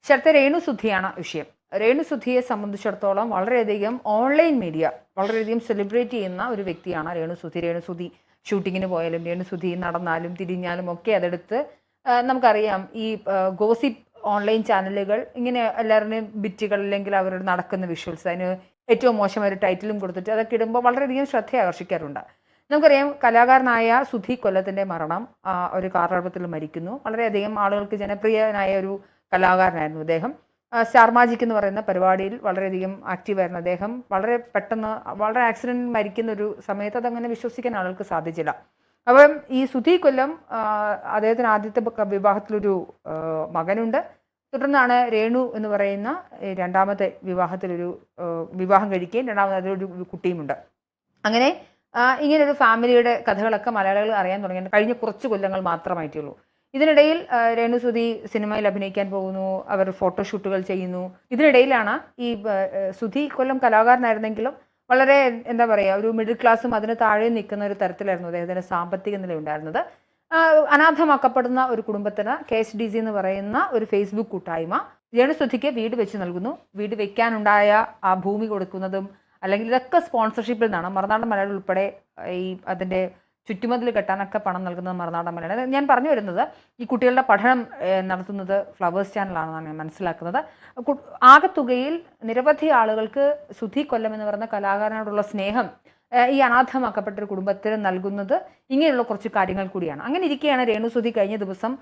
ശരത്തെ രേണുസുധിയാണ് വിഷയം. രേണുസുധിയെ സംബന്ധിച്ചിടത്തോളം വളരെയധികം ഓൺലൈൻ മീഡിയ വളരെയധികം സെലിബ്രേറ്റ് ചെയ്യുന്ന ഒരു വ്യക്തിയാണ് രേണുസുധി. രേണുസുധി ഷൂട്ടിങ്ങിന് പോയാലും രേണുസുധി നടന്നാലും തിരിഞ്ഞാലും ഒക്കെ അതെടുത്ത് നമുക്കറിയാം ഈ ഗോസിപ്പ് ഓൺലൈൻ ചാനലുകൾ ഇങ്ങനെ എല്ലാവരുടെയും ബിറ്റുകൾ അല്ലെങ്കിൽ അവരുടെ നടക്കുന്ന വിഷ്വൽസ് അതിന് ഏറ്റവും മോശമായ ഒരു ടൈറ്റിലും കൊടുത്തിട്ട് അതൊക്കെ ഇടുമ്പോൾ വളരെയധികം ശ്രദ്ധ ആകർഷിക്കാറുണ്ട്. നമുക്കറിയാം കലാകാരനായ സുധി കൊല്ലത്തിൻ്റെ മരണം ഒരു കാറപകടത്തിൽ മരിക്കുന്നു. വളരെയധികം ആളുകൾക്ക് ജനപ്രിയനായ ഒരു കലാകാരനായിരുന്നു അദ്ദേഹം. സ്റ്റാർ മാജിക് എന്ന് പറയുന്ന പരിപാടിയിൽ വളരെയധികം ആക്റ്റീവായിരുന്നു അദ്ദേഹം. വളരെ പെട്ടെന്ന് വളരെ ആക്സിഡൻറ്റ് മരിക്കുന്ന ഒരു സമയത്ത് അതങ്ങനെ വിശ്വസിക്കാൻ ആളുകൾക്ക് സാധിച്ചില്ല. അപ്പം ഈ സുധി കൊല്ലം അദ്ദേഹത്തിന് ആദ്യത്തെ വിവാഹത്തിലൊരു മകനുണ്ട്. തുടർന്നാണ് രേണു എന്ന് പറയുന്ന രണ്ടാമത്തെ വിവാഹത്തിലൊരു വിവാഹം കഴിക്കുകയും രണ്ടാമത് അതിലൊരു കുട്ടിയുമുണ്ട്. അങ്ങനെ ഇങ്ങനൊരു ഫാമിലിയുടെ കഥകളൊക്കെ മലയാളികൾ അറിയാൻ തുടങ്ങിയത് കഴിഞ്ഞ കുറച്ച് കൊല്ലങ്ങൾ മാത്രമായിട്ടേ ഉള്ളൂ. ഇതിനിടയിൽ രേണുസുധി സിനിമയിൽ അഭിനയിക്കാൻ പോകുന്നു, അവർ ഫോട്ടോഷൂട്ടുകൾ ചെയ്യുന്നു. ഇതിനിടയിലാണ് ഈ സുധി കൊല്ലം കലാകാരനായിരുന്നെങ്കിലും വളരെ എന്താ പറയുക ഒരു മിഡിൽ ക്ലാസ്സും അതിന് താഴെ നിൽക്കുന്ന ഒരു തരത്തിലായിരുന്നു അദ്ദേഹത്തിൻ്റെ സാമ്പത്തിക നില ഉണ്ടായിരുന്നത്. അനാഥമാക്കപ്പെടുന്ന ഒരു കുടുംബത്തിന് KSDC എന്ന് പറയുന്ന ഒരു ഫേസ്ബുക്ക് കൂട്ടായ്മ രേണുസുധിക്ക് വീട് വെച്ച് നൽകുന്നു. വീട് വെക്കാനുണ്ടായ ആ ഭൂമി കൊടുക്കുന്നതും അല്ലെങ്കിൽ ഇതൊക്കെ സ്പോൺസർഷിപ്പിൽ നിന്നാണ്. മറുനാടൻ മലയാളി ഉൾപ്പെടെ ഈ അതിൻ്റെ ചുറ്റുമതിൽ കെട്ടാനൊക്കെ പണം നൽകുന്നത് മറുനാടൻ മലയാളി. ഞാൻ പറഞ്ഞു വരുന്നത് ഈ കുട്ടികളുടെ പഠനം നടത്തുന്നത് ഫ്ലവേഴ്സ് ചാനലാണെന്നാണ് ഞാൻ മനസ്സിലാക്കുന്നത്. ആകെത്തുകയിൽ നിരവധി ആളുകൾക്ക് സുധി കൊല്ലം എന്ന് പറയുന്ന കലാകാരനോടുള്ള സ്നേഹം ഈ അനാഥമാക്കപ്പെട്ട ഒരു കുടുംബത്തിന് നൽകുന്നത് ഇങ്ങനെയുള്ള കുറച്ച് കാര്യങ്ങൾ കൂടിയാണ്. അങ്ങനെ ഇരിക്കുകയാണ് രേണുസുധി കഴിഞ്ഞ ദിവസം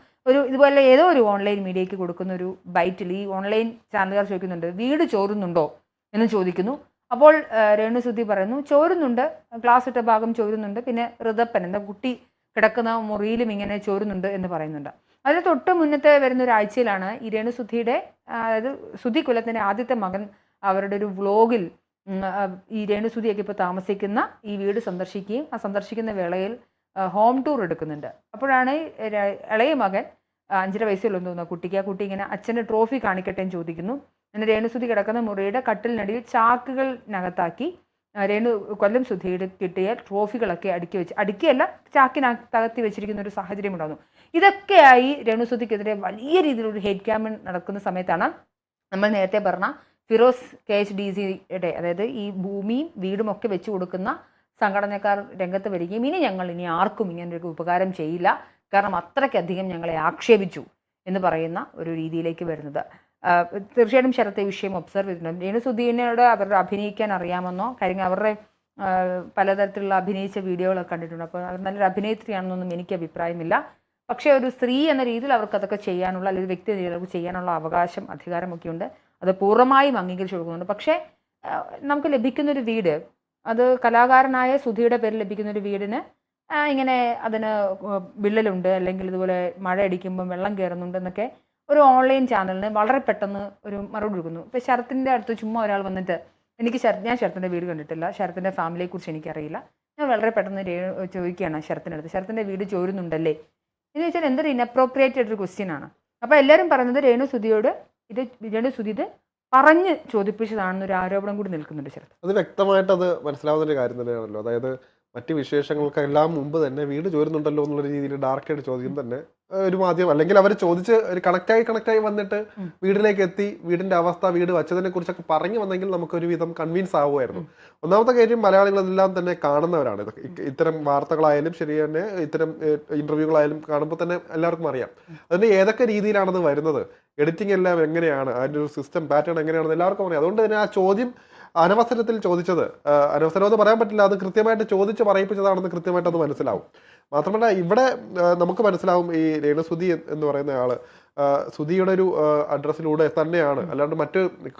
ഇതുപോലെ ഏതോ ഒരു ഓൺലൈൻ മീഡിയയ്ക്ക് കൊടുക്കുന്ന ഒരു ബൈറ്റിൽ ഈ ഓൺലൈൻ ചാനലുകാർ ചോദിക്കുന്നുണ്ട്, വീട് ചോരുന്നുണ്ടോ എന്ന് ചോദിക്കുന്നു. അപ്പോൾ രേണുസുധി പറയുന്നു, ചോരുന്നുണ്ട്, ഗ്ലാസ് ഇട്ട ഭാഗം ചോരുന്നുണ്ട്, പിന്നെ ഋതപ്പൻ എന്താ കുട്ടി കിടക്കുന്ന മുറിയിലും ഇങ്ങനെ ചോരുന്നുണ്ട് എന്ന് പറയുന്നുണ്ട്. അതിന് തൊട്ട് മുന്നത്തെ വരുന്ന ഒരാഴ്ചയിലാണ് ഈ രേണുസുധിയുടെ അതായത് സുധി കുലത്തിൻ്റെ ആദ്യത്തെ മകൻ അവരുടെ ഒരു വ്ലോഗിൽ ഈ രേണുസുധിയൊക്കെ ഇപ്പോൾ താമസിക്കുന്ന ഈ വീട് സന്ദർശിക്കുകയും ആ സന്ദർശിക്കുന്ന വേളയിൽ ഹോം ടൂർ എടുക്കുന്നുണ്ട്. അപ്പോഴാണ് ഇളയ മകൻ 5.5 വയസ്സുള്ളൂ തോന്നുന്നു കുട്ടിക്ക്. ആ കുട്ടി ഇങ്ങനെ അച്ഛൻ്റെ ട്രോഫി കാണിക്കട്ടെ എന്ന് ചോദിക്കുന്നു. അങ്ങനെ രേണുസുധി കിടക്കുന്ന മുറിയുടെ കട്ടിലിനടിയിൽ ചാക്കുകളിനകത്താക്കി കൊല്ലം സുധിയുടെ കിട്ടിയ ട്രോഫികളൊക്കെ അടുക്കിയല്ല ചാക്കിനകത്തി വെച്ചിരിക്കുന്ന ഒരു സാഹചര്യം ഉണ്ടാകുന്നു. ഇതൊക്കെയായി രേണുസുധിക്കെതിരെ വലിയ രീതിയിലൊരു ഹേറ്റ് ക്യാമ്പയിൻ നടക്കുന്ന സമയത്താണ് നമ്മൾ നേരത്തെ പറഞ്ഞ ഫിറോസ് KSDCയുടെ അതായത് ഈ ഭൂമിയും വീടും ഒക്കെ വെച്ച് കൊടുക്കുന്ന സംഘടനക്കാർ രംഗത്ത് വരികയും ഇനി ആർക്കും ഇങ്ങനൊരു ഉപകാരം ചെയ്യില്ല, കാരണം അത്രയ്ക്കധികം ഞങ്ങളെ ആക്ഷേപിച്ചു എന്ന് പറയുന്ന ഒരു രീതിയിലേക്ക് വരുന്നത്. തീർച്ചയായിട്ടും ശരത്തെ വിഷയം ഒബ്സർവ് ചെയ്തിട്ടുണ്ട്. രേണുസുധീനോട് അവരുടെ അഭിനയിക്കാൻ അറിയാമെന്നോ കാര്യം അവരുടെ പലതരത്തിലുള്ള അഭിനയിച്ച വീഡിയോകളൊക്കെ കണ്ടിട്ടുണ്ട്. അപ്പോൾ അവർ നല്ലൊരു അഭിനേത്രിയാണെന്നൊന്നും എനിക്ക് അഭിപ്രായമില്ല. പക്ഷേ ഒരു സ്ത്രീ എന്ന രീതിയിൽ അവർക്ക് അതൊക്കെ ചെയ്യാനുള്ള അല്ലെങ്കിൽ വ്യക്തി അവർക്ക് ചെയ്യാനുള്ള അവകാശം അധികാരമൊക്കെ ഉണ്ട്. അത് പൂർണ്ണമായും അംഗീകരിച്ചു കൊടുക്കുന്നുണ്ട്. പക്ഷേ നമുക്ക് ലഭിക്കുന്നൊരു വീട് അത് കലാകാരനായ സുധിയുടെ പേരിൽ ലഭിക്കുന്നൊരു വീടിന് ഇങ്ങനെ അതിന് വിള്ളലുണ്ട് അല്ലെങ്കിൽ ഇതുപോലെ മഴ അടിക്കുമ്പം വെള്ളം കയറുന്നുണ്ട് എന്നൊക്കെ ഒരു ഓൺലൈൻ ചാനലിന് വളരെ പെട്ടെന്ന് ഒരു മറുപടി കൊടുക്കുന്നു. ഇപ്പോൾ ശരത്തിൻ്റെ അടുത്ത് ചുമ്മാ ഒരാൾ വന്നിട്ട് ഞാൻ ശരത്തിൻ്റെ വീട് കണ്ടിട്ടില്ല, ശരത്തിൻ്റെ ഫാമിലിയെക്കുറിച്ച് എനിക്കറിയില്ല, ഞാൻ വളരെ പെട്ടെന്ന് ചോദിക്കുകയാണ് ശരത്തിൻ്റെ അടുത്ത്, ശരത്തിൻ്റെ വീട് ചോരുന്നുണ്ടല്ലേ എന്ന് ചോദിച്ചാൽ എന്തൊരു ഇനപ്രോപ്രിയേറ്റ് ആയിട്ടൊരു ക്വസ്റ്റ്യൻ ആണ്. അപ്പോൾ എല്ലാവരും പറയുന്നത് രേണുസുധി ഇത് പറഞ്ഞ് ചോദിപ്പിച്ചതാണെന്നൊരു ആരോപണം കൂടി നിൽക്കുന്നുണ്ട് ശരത്ത്. അത് വ്യക്തമായിട്ട് അത് മനസ്സിലാവുന്നൊരു കാര്യം തന്നെയാണല്ലോ. അതായത് മറ്റ് വിശേഷങ്ങൾക്കെല്ലാം മുമ്പ് തന്നെ വീട് ചോരുന്നുണ്ടല്ലോ എന്നുള്ള രീതിയിൽ ഡയറക്റ്റായിട്ട് ചോദ്യം തന്നെ ഒരു മാധ്യമം അല്ലെങ്കിൽ അവർ ചോദിച്ച് ഒരു കണക്റ്റായി വന്നിട്ട് വീടിലേക്ക് എത്തി വീടിന്റെ അവസ്ഥ വീട് വച്ചതിനെ കുറിച്ചൊക്കെ പറഞ്ഞു വന്നെങ്കിൽ നമുക്കൊരു വിധം കൺവിൻസ് ആവുമായിരുന്നു. ഒന്നാമത്തെ കാര്യം മലയാളികളെല്ലാം തന്നെ കാണുന്നവരാണ്. ഇത്തരം വാർത്തകളായാലും ശരി തന്നെ ഇത്തരം ഇന്റർവ്യൂകളായാലും കാണുമ്പോൾ തന്നെ എല്ലാവർക്കും അറിയാം അതിന്റെ ഏതൊക്കെ രീതിയിലാണത് വരുന്നത്, എഡിറ്റിംഗ് എല്ലാം എങ്ങനെയാണ്, അതിൻ്റെ ഒരു സിസ്റ്റം പാറ്റേൺ എങ്ങനെയാണെന്ന് എല്ലാവർക്കും അറിയാം. അതുകൊണ്ട് തന്നെ ആ ചോദ്യം അനവസരത്തിൽ ചോദിച്ചത് അനവസരമെന്ന് പറയാൻ പറ്റില്ല, അത് കൃത്യമായിട്ട് ചോദിച്ച് പറയിപ്പിച്ചതാണെന്ന് കൃത്യമായിട്ട് അത് മനസ്സിലാവും. മാത്രമല്ല ഇവിടെ നമുക്ക് മനസ്സിലാവും ഈ രേണുസുധി എന്ന് പറയുന്ന ആള് സുധിയുടെ ഒരു അഡ്രസ്സിലൂടെ തന്നെയാണ്, അല്ലാണ്ട്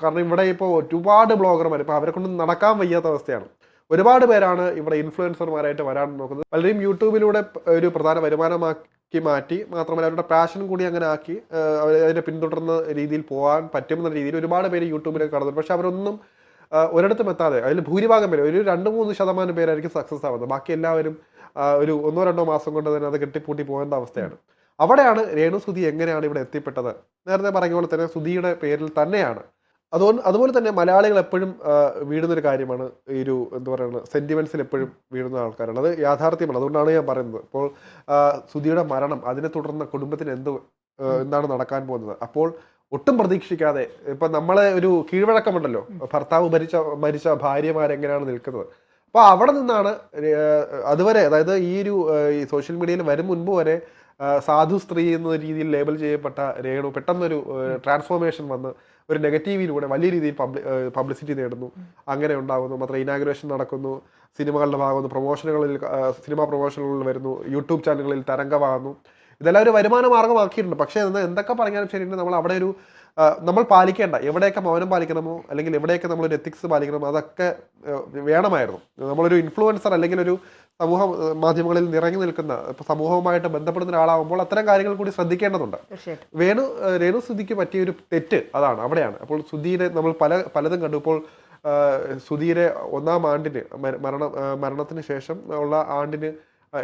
കാരണം ഇവിടെ ഇപ്പോൾ ഒരുപാട് ബ്ലോഗർമാർ ഇപ്പോൾ അവരെ കൊണ്ട് നടക്കാൻ വയ്യാത്ത അവസ്ഥയാണ്. ഒരുപാട് പേരാണ് ഇവിടെ ഇൻഫ്ലുവൻസർമാരായിട്ട് വരാൻ നോക്കുന്നത്. പലരും യൂട്യൂബിലൂടെ ഒരു പ്രധാന വരുമാനമാക്കി മാറ്റി മാത്രമല്ല അവരുടെ പാഷൻ കൂടി അങ്ങനെ ആക്കി അതിനെ പിന്തുടർന്ന രീതിയിൽ പോകാൻ പറ്റുമെന്ന രീതിയിൽ ഒരുപാട് പേര് യൂട്യൂബിലേക്ക് കടന്നു. പക്ഷെ അവരൊന്നും ഒരിടത്തും എത്താതെ അതിൽ ഭൂരിഭാഗം പേര് ഒരു 2-3% പേരായിരിക്കും സക്സസ് ആവുന്നത്. ബാക്കി എല്ലാവരും ഒരു 1-2 മാസം കൊണ്ട് തന്നെ അത് കെട്ടിപ്പൂട്ടി പോകേണ്ട അവസ്ഥയാണ്. അവിടെയാണ് രേണുസുധി എങ്ങനെയാണ് ഇവിടെ എത്തിപ്പെട്ടത്. നേരത്തെ പറഞ്ഞ പോലെ തന്നെ സുധിയുടെ പേരിൽ തന്നെയാണ്. അതുപോലെ തന്നെ മലയാളികൾ എപ്പോഴും വീഴുന്നൊരു കാര്യമാണ് ഈ ഒരു എന്താ പറയുക സെന്റിമെന്റ്സിൽ എപ്പോഴും വീഴുന്ന ആൾക്കാരാണ്. അത് യാഥാർത്ഥ്യമാണ്. അതുകൊണ്ടാണ് ഞാൻ പറയുന്നത്. ഇപ്പോൾ സുധിയുടെ മരണം അതിനെ തുടർന്ന് കുടുംബത്തിന് എന്താണ് നടക്കാൻ പോകുന്നത്. അപ്പോൾ ഒട്ടും പ്രതീക്ഷിക്കാതെ ഇപ്പൊ നമ്മളെ ഒരു കീഴ്വഴക്കമുണ്ടല്ലോ, ഭർത്താവ് മരിച്ച ഭാര്യമാരെങ്ങനെയാണ് നിൽക്കുന്നത്. അപ്പൊ അവിടെ നിന്നാണ് അതുവരെ, അതായത് ഈ സോഷ്യൽ മീഡിയയിൽ വരും മുൻപ് വരെ സാധു സ്ത്രീ എന്ന രീതിയിൽ ലേബൽ ചെയ്യപ്പെട്ട രേണു പെട്ടെന്നൊരു ട്രാൻസ്ഫോർമേഷൻ വന്ന് ഒരു നെഗറ്റീവിലൂടെ വലിയ രീതിയിൽ പബ്ലിസിറ്റി നേടുന്നു. അങ്ങനെ ഉണ്ടാകുന്നു. മാത്രം ഇനാഗുറേഷൻ നടക്കുന്നു, സിനിമകളുടെ ഭാഗത്തുനിന്ന് സിനിമാ പ്രൊമോഷനുകളിൽ വരുന്നു, യൂട്യൂബ് ചാനലുകളിൽ തരംഗമാകുന്നു. ഇതെല്ലാം ഒരു വരുമാന മാർഗമാക്കിയിട്ടുണ്ട്. പക്ഷേ എന്തൊക്കെ പറഞ്ഞാലും ശരിയുണ്ട്, നമ്മൾ അവിടെ നമ്മൾ പാലിക്കേണ്ട എവിടെയൊക്കെ മൗനം പാലിക്കണമോ അല്ലെങ്കിൽ എവിടെയൊക്കെ നമ്മളൊരു എത്തിക്സ് പാലിക്കണമോ അതൊക്കെ വേണമായിരുന്നു. നമ്മളൊരു ഇൻഫ്ലുവൻസർ അല്ലെങ്കിൽ ഒരു സമൂഹ മാധ്യമങ്ങളിൽ നിറഞ്ഞു നിൽക്കുന്ന സമൂഹവുമായിട്ട് ബന്ധപ്പെടുന്ന ഒരാളാകുമ്പോൾ അത്തരം കാര്യങ്ങൾ കൂടി ശ്രദ്ധിക്കേണ്ടതുണ്ട്. രേണു സുധിക്ക് പറ്റിയൊരു തെറ്റ് അവിടെയാണ്. അപ്പോൾ സുധീരെ നമ്മൾ പലതും കണ്ടു. ഇപ്പോൾ സുധീരെ 1-ാം ആണ്ടിന് മരണത്തിന് ശേഷം ഉള്ള ആണ്ടിന്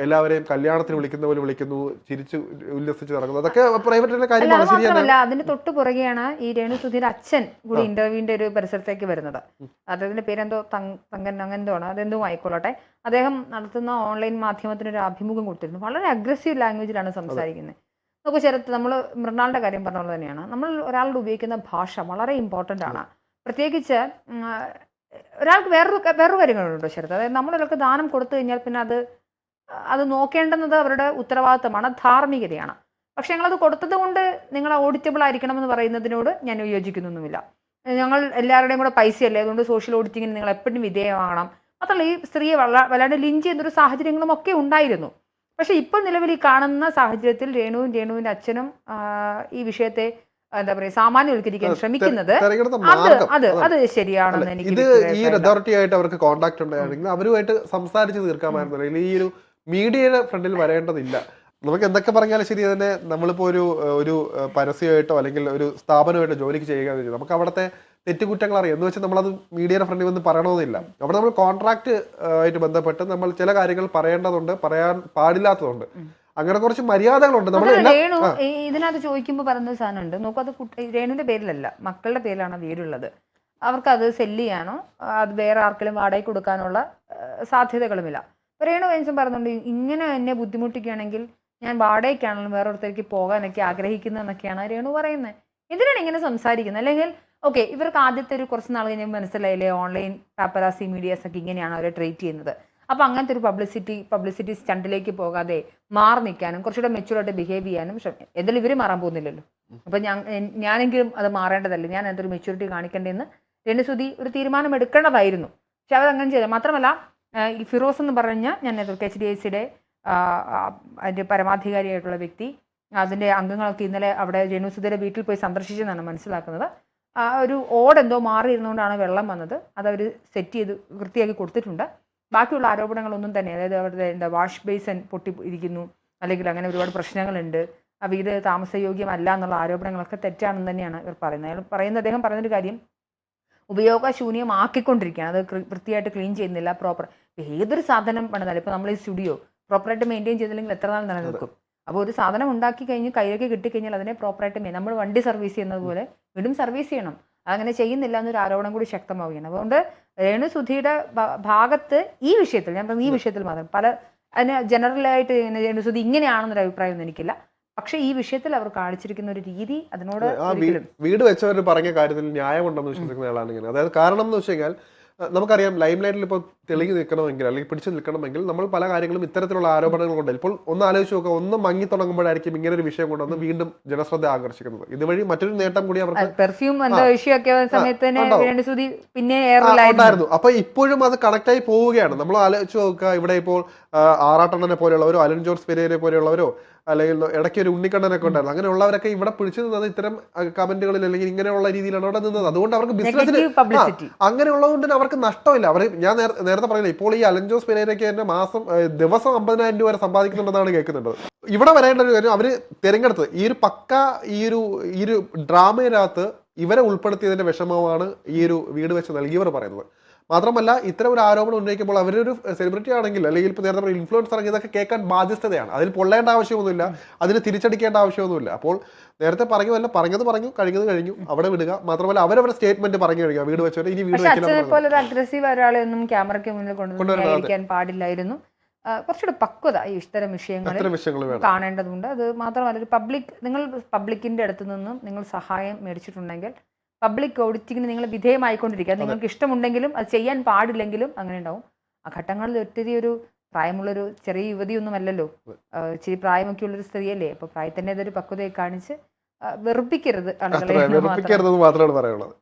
എല്ലാവരെയും കല്യാണത്തിന് വിളിക്കുന്ന പോലെ വിളിക്കുന്നു, ചിരിച്ചു ഉല്ലസിച്ച് നടക്കുന്നു. അതൊക്കെ പ്രൈവറ്റ് കാര്യമാണ്. മാത്രമല്ല അതിന് തൊട്ട് പുറകെയാണ് ഈ രേണു സുധീരുടെ അച്ഛൻ കൂടി ഇന്റർവ്യൂവിന്റെ ഒരു പരിസരത്തേക്ക് വരുന്നത്. അദ്ദേഹത്തിന്റെ പേരെന്തോ തങ്കൻ അങ്ങനെന്തോ ആണ്, അതെന്തോ ആയിക്കൊള്ളട്ടെ. അദ്ദേഹം നടത്തുന്ന ഓൺലൈൻ മാധ്യമത്തിന് ഒരു അഭിമുഖം കൊടുത്തിരുന്നു. വളരെ അഗ്രസീവ് ലാംഗ്വേജിലാണ് സംസാരിക്കുന്നത്. നമുക്ക് ചെറുത്ത് നമ്മൾ മൃണാളിന്റെ കാര്യം പറഞ്ഞ പോലെ തന്നെയാണ്. നമ്മൾ ഒരാളുടെ ഉപയോഗിക്കുന്ന ഭാഷ വളരെ ഇമ്പോർട്ടൻ്റ് ആണ്. പ്രത്യേകിച്ച് ഒരാൾക്ക് വേറൊരു കാര്യങ്ങളുണ്ടോ ചെറുത്ത്, അതായത് നമ്മളൊരാൾക്ക് ദാനം കൊടുത്തു കഴിഞ്ഞാൽ പിന്നെ അത് നോക്കേണ്ടുന്നത് അവരുടെ ഉത്തരവാദിത്തമാണ്, ധാർമ്മികതയാണ്. പക്ഷെ ഞങ്ങളത് കൊടുത്തത് കൊണ്ട് നിങ്ങൾ ഓഡിറ്റബിൾ ആയിരിക്കണമെന്ന് പറയുന്നതിനോട് ഞാൻ യോജിക്കുന്നൊന്നുമില്ല. ഞങ്ങൾ എല്ലാവരുടെയും കൂടെ പൈസയല്ലേ, അതുകൊണ്ട് സോഷ്യൽ ഓഡിറ്റിങ്ങിന് നിങ്ങൾ എപ്പോഴും വിധേയമാകണം. മാത്രമല്ല ഈ സ്ത്രീയെ വല്ലാണ്ട് ലിഞ്ച് ചെയ്യുന്നൊരു സാഹചര്യങ്ങളും ഒക്കെ ഉണ്ടായിരുന്നു. പക്ഷെ ഇപ്പോൾ നിലവിൽ ഈ കാണുന്ന സാഹചര്യത്തിൽ രേണുവിൻ്റെ അച്ഛനും ഈ വിഷയത്തെ എന്താ പറയുക സാമാന്യവൽക്കരിക്കാൻ ശ്രമിക്കുന്നത് അത് ശരിയാണെന്ന് എനിക്ക് ഇത് ഈ അതോറിറ്റി ആയിട്ട് അവർക്ക് കോൺടാക്ട് ഉണ്ടായിരുന്നെങ്കിൽ അവരുമായിട്ട് സംസാരിച്ച് തീർക്കാമായിരുന്നു. ഈ ഒരു മീഡിയയുടെ ഫ്രണ്ടിൽ വരേണ്ടതില്ല. നമുക്ക് എന്തൊക്കെ പറഞ്ഞാലും ശരി തന്നെ നമ്മളിപ്പോൾ ഒരു പരസ്യമായിട്ടോ അല്ലെങ്കിൽ ഒരു സ്ഥാപനമായിട്ടോ ജോലിക്ക് ചെയ്യുക, നമുക്ക് അവിടുത്തെ തെറ്റുകുറ്റങ്ങൾ അറിയാം. എന്ന് വെച്ചാൽ നമ്മളത് മീഡിയയുടെ ഫ്രണ്ടിൽ വന്ന് പറയണമെന്നില്ല. അവിടെ നമ്മൾ കോൺട്രാക്ട് ആയിട്ട് ബന്ധപ്പെട്ട് നമ്മൾ ചില കാര്യങ്ങൾ പറയേണ്ടതുണ്ട്, പറയാൻ പാടില്ലാത്തതുണ്ട്. അങ്ങനെ കുറച്ച് മര്യാദകളുണ്ട്. നമ്മൾ ഇതിനകത്ത് ചോദിക്കുമ്പോൾ പറയുന്ന സാധനമുണ്ട്. നോക്കൂ, അത് രേണുവിന്റെ പേരിലല്ല, മക്കളുടെ പേരിലാണ് വീടുള്ളത്. അവർക്ക് അത് സെല്ല് ചെയ്യാനോ അത് വേറെ ആർക്കെങ്കിലും വാടകയ്ക്ക് കൊടുക്കാനുള്ള സാധ്യതകളുമില്ല. രേണു കഴിഞ്ഞും പറയുന്നുണ്ട്, ഇങ്ങനെ എന്നെ ബുദ്ധിമുട്ടിക്കുകയാണെങ്കിൽ ഞാൻ വാടകയ്ക്കാണെങ്കിലും വേറൊരുത്തേക്ക് പോകാനൊക്കെ ആഗ്രഹിക്കുന്നതെന്നൊക്കെയാണ് രേണു പറയുന്നത്. എന്തിനാണ് ഇങ്ങനെ സംസാരിക്കുന്നത്? അല്ലെങ്കിൽ ഓക്കെ, ഇവർക്ക് ആദ്യത്തെ ഒരു കുറച്ച് നാൾ കഴിഞ്ഞാൽ മനസ്സിലായില്ലേ ഓൺലൈൻ പാപ്പറാസി മീഡിയാസ് ഒക്കെ ഇങ്ങനെയാണ് അവരെ ട്രീറ്റ് ചെയ്യുന്നത്. അപ്പോൾ അങ്ങനത്തെ ഒരു പബ്ലിസിറ്റി സ്റ്റണ്ടിലേക്ക് പോകാതെ മാറി നിൽക്കാനും കുറച്ചുകൂടെ മെച്യൂർഡായിട്ട് ബിഹേവ് ചെയ്യാനും എന്തായാലും ഇവർ മാറാൻ പോകുന്നില്ലല്ലോ. അപ്പം ഞാനെങ്കിലും അത് മാറേണ്ടതല്ലേ, ഞാൻ എന്തൊരു മെച്യൂരിറ്റി കാണിക്കേണ്ടതെന്ന് രേണു സുധി ഒരു തീരുമാനം എടുക്കേണ്ടതായിരുന്നു. പക്ഷെ അവരങ്ങനെ ചെയ്തത്. മാത്രമല്ല ഈ ഫിറോസ് എന്ന് പറഞ്ഞ ഞാൻ HDFCയുടെ അതിൻ്റെ പരമാധികാരിയായിട്ടുള്ള വ്യക്തി, അതിൻ്റെ അംഗങ്ങളൊക്കെ ഇന്നലെ അവിടെ രേണു സുധിയുടെ വീട്ടിൽ പോയി സന്ദർശിച്ചെന്നാണ് മനസ്സിലാക്കുന്നത്. ഒരു ഓടെന്തോ മാറിയിരുന്നുകൊണ്ടാണ് വെള്ളം വന്നത്. അതവർ സെറ്റ് ചെയ്ത് വൃത്തിയാക്കി കൊടുത്തിട്ടുണ്ട്. ബാക്കിയുള്ള ആരോപണങ്ങളൊന്നും തന്നെ, അതായത് അവരുടെ വാഷ് ബേസൻ പൊട്ടി ഇരിക്കുന്നു അല്ലെങ്കിൽ അങ്ങനെ ഒരുപാട് പ്രശ്നങ്ങളുണ്ട്, ആ വീട് താമസയോഗ്യമല്ല എന്നുള്ള ആരോപണങ്ങളൊക്കെ തെറ്റാണെന്ന് തന്നെയാണ് ഇവർ പറയുന്നത്. അദ്ദേഹം പറയുന്നൊരു കാര്യം, ഉപയോഗശൂന്യമാക്കിക്കൊണ്ടിരിക്കുകയാണ്, അത് വൃത്തിയായിട്ട് ക്ലീൻ ചെയ്യുന്നില്ല പ്രോപ്പർ. ഏതൊരു സാധനം പണിതാലും ഇപ്പോൾ നമ്മൾ ഈ സ്റ്റുഡിയോ പ്രോപ്പറായിട്ട് മെയിൻറ്റെയിൻ ചെയ്തില്ലെങ്കിൽ എത്ര നാൾ നിലനിൽക്കും? അപ്പോൾ ഒരു സാധനം ഉണ്ടാക്കി കഴിഞ്ഞ് കയ്യിലേക്ക് കിട്ടിക്കഴിഞ്ഞാൽ അതിനെ പ്രോപ്പറായിട്ട് നമ്മൾ വണ്ടി സർവീസ് ചെയ്യുന്നത് പോലെ വീണ്ടും സർവീസ് ചെയ്യണം. അതങ്ങനെ ചെയ്യുന്നില്ല എന്നൊരു ആരോപണം കൂടി ശക്തമാവുകയാണ്. അതുകൊണ്ട് രേണു സുധിയുടെ ഭാഗത്ത് ഈ വിഷയത്തിൽ, ഞാൻ പറഞ്ഞ ഈ വിഷയത്തിൽ മാത്രം, അതിന് ജനറലായിട്ട് രേണു സുധി ഇങ്ങനെയാണെന്നൊരു അഭിപ്രായമൊന്നും എനിക്കില്ല. പക്ഷെ ഈ വിഷയത്തിൽ അവർ കാണിച്ചിരിക്കുന്ന ഒരു രീതി അതിനോട് വീട് വെച്ചവർ പറഞ്ഞ കാര്യത്തിൽ ന്യായമുണ്ടെന്ന് വിശ്വസിക്കുന്ന ആളാണ് ഇങ്ങനെ. അതായത് കാരണം എന്ന് വെച്ച് കഴിഞ്ഞാൽ നമുക്കറിയാം, ലൈം ലൈറ്റിൽ ഇപ്പോൾ തെളിഞ്ഞു നിൽക്കണമെങ്കിൽ അല്ലെങ്കിൽ പിടിച്ചു നിൽക്കണമെങ്കിൽ നമ്മൾ പല കാര്യങ്ങളും ഇത്തരത്തിലുള്ള ആരോപണങ്ങൾ കൊണ്ട് ഇപ്പോൾ ഒന്ന് ആലോചിച്ച് നോക്കുക, ഒന്ന് മങ്ങി തുടങ്ങുമ്പോഴായിരിക്കും ഇങ്ങനെ ഒരു വിഷയം കൊണ്ടുവന്ന് വീണ്ടും ജനശ്രദ്ധ ആകർഷിക്കുന്നത്. ഇതുവഴി മറ്റൊരു നേട്ടം കൂടി അവർക്ക് ഉണ്ടായിരുന്നു. അപ്പൊ ഇപ്പോഴും അത് കണക്ട് ആയി പോവുകയാണ്. നമ്മൾ ആലോചിച്ച് നോക്കുക, ഇവിടെ ഇപ്പോൾ ആറാട്ടണ്ണനെ പോലെയുള്ളവരോ അലൻ ജോർജ് പെരേരെ പോലെയുള്ളവരോ അല്ലെങ്കിൽ ഇടയ്ക്ക് ഒരു ഉണ്ണിക്കണ്ണനൊക്കെ ഉണ്ടായിരുന്നു, അങ്ങനെയുള്ളവരൊക്കെ ഇവിടെ പിടിച്ചു നിന്നത് ഇത്തരം കമന്റുകളിൽ അല്ലെങ്കിൽ ഇങ്ങനെയുള്ള രീതിയിലാണ് അവിടെ നിന്നത്. അതുകൊണ്ട് അവർക്ക് ബിസിനസ്സിന് അങ്ങനെയുള്ളതുകൊണ്ട് അവർക്ക് നഷ്ടമില്ല. അവർ ഞാൻ നേരത്തെ പറഞ്ഞില്ല, ഇപ്പോൾ ഈ അലൻ ജോസ് പെരേരയ്ക്ക് തന്നെ ദിവസം 50,000 രൂപ വരെ സമ്പാദിക്കുന്നുണ്ടെന്നാണ് കേൾക്കുന്നുണ്ട്. ഇവിടെ വരേണ്ട ഒരു കാര്യം, അവര് തിരഞ്ഞെടുത്തത് ഈ ഒരു ഡ്രാമയിനകത്ത് ഇവരെ ഉൾപ്പെടുത്തിയതിന്റെ വിഷമമാണ് ഈ ഒരു വീട് വെച്ച് നൽകിയവർ പറയുന്നത്. മാത്രമല്ല, ഇത്തരം ഒരു ആരോപണം ഉന്നയിക്കുമ്പോൾ അവരൊരു സെലിബ്രിറ്റി ആണെങ്കിൽ അല്ലെങ്കിൽ ഇപ്പോൾ നേരത്തെ പറഞ്ഞ ഇൻഫ്ലുവൻസർ ആണെങ്കിൽ ഇതൊക്കെ കേൾക്കാൻ ബാധ്യസ്ഥതയാണ്. അതിൽ പൊള്ളേണ്ട ആവശ്യമൊന്നുമില്ല, അതിന് തിരിച്ചടിക്കേണ്ട ആവശ്യമൊന്നുമില്ല. അപ്പോൾ നേരത്തെ പറഞ്ഞത് പറഞ്ഞു, കഴിഞ്ഞു, അവിടെ വിടുക. മാത്രമല്ല അവരവരുടെ സ്റ്റേറ്റ്മെന്റ് പറഞ്ഞു കഴിയുക, വീട് വെച്ചവരെ ഇനി വീട് വെക്കില്ല. അഗ്ഗ്രസീവ് ഒരാളെ ഒന്നും ക്യാമറയ്ക്ക് മുന്നിൽ കൊണ്ടുവരാൻ പാടില്ലായിരുന്നു. കുറച്ചുകൂടെ പക്വത ഈ ഇത്തരം വിഷയങ്ങളിൽ അത്തരം വിഷയങ്ങൾ വേണം. കാണേണ്ടതുണ്ട്. അത് മാത്രമല്ല ഒരു നിങ്ങൾ പബ്ലിക്കിന്റെ അടുത്ത് നിന്നും നിങ്ങൾ സഹായം മേടിച്ചിട്ടുണ്ടെങ്കിൽ പബ്ലിക് ഓഡിറ്റിങ്ങിന് നിങ്ങൾ വിധേയമായിക്കൊണ്ടിരിക്കുക. അത് നിങ്ങൾക്ക് ഇഷ്ടമുണ്ടെങ്കിലും അത് ചെയ്യാൻ പാടില്ലെങ്കിലും അങ്ങനെ ഉണ്ടാവും. ആ ഘട്ടങ്ങളിൽ ഒത്തിരി ഒരു പ്രായമുള്ളൊരു ചെറിയ യുവതിയൊന്നും അല്ലല്ലോ, ഇച്ചിരി പ്രായമൊക്കെ ഉള്ളൊരു സ്ത്രീയല്ലേ. അപ്പോൾ പ്രായത്തിൻ്റെതൊരു പക്വതയെ കാണിച്ച് വെറുപ്പിക്കരുത് ആളുകളെ വെറുപ്പിക്കരുതെന്ന് മാത്രമാണ് പറയാനുള്ളത്.